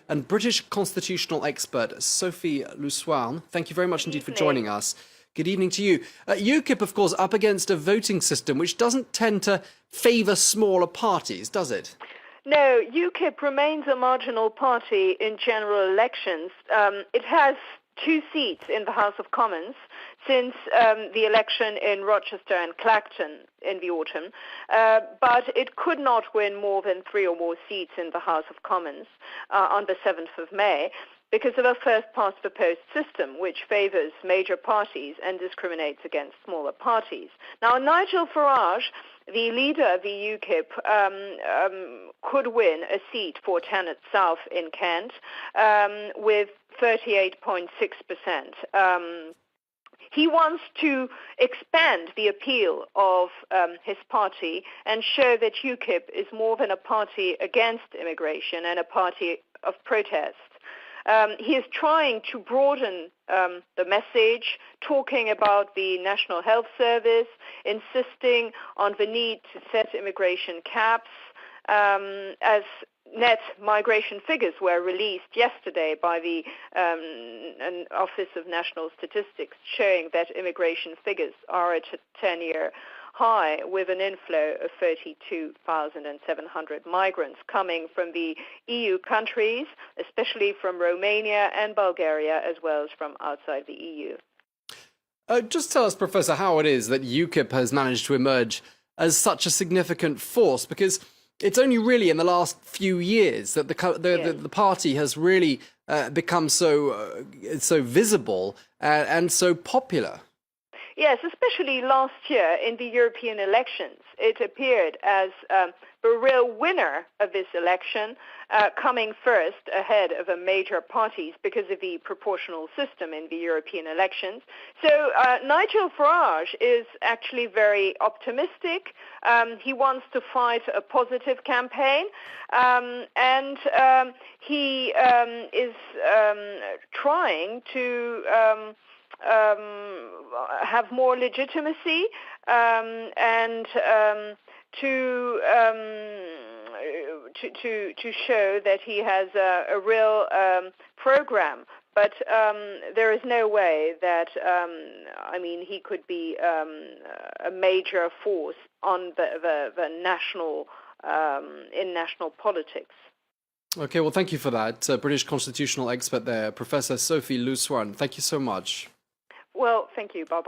and British constitutional expert Sophie Loussouarn. Thank you very much indeed for joining us. Good evening to you. UKIP, of course, up against a voting system which doesn't tend to favour smaller parties, does it? No, UKIP remains a marginal party in general elections. It has 2 seats in the House of Commons since the election in Rochester and Clacton in the autumn, but it could not win more than 3 or more seats in the House of Commons on the 7th of May because of a first-past-the-post system which favours major parties and discriminates against smaller parties. Now, Nigel Farage, the leader of the UKIP, could win a seat for Thanet South in Kent with 38.6%. He wants to expand the appeal of his party and show that UKIP is more than a party against immigration and a party of protest. He is trying to broaden the message, talking about the National Health Service, insisting on the need to set immigration caps, as net migration figures were released yesterday by the Office of National Statistics, showing that immigration figures are at a 10-year high, with an inflow of 32,700 migrants coming from the EU countries, especially from Romania and Bulgaria, as well as from outside the EU. Just tell us, Professor, how it is that UKIP has managed to emerge as such a significant force, because it's only really in the last few years that the party has really become so visible and so popular. Yes, especially last year in the European elections, it appeared as the real winner of this election, coming first ahead of the major parties because of the proportional system in the European elections. So Nigel Farage is actually very optimistic. He wants to fight a positive campaign, and he is trying to have more legitimacy and to show that he has a real program. But there is no way that he could be a major force on the national in national politics. Okay, well, thank you for that, British constitutional expert there, Professor Sophie Loussouarn. Thank you so much. Well, thank you, Bob.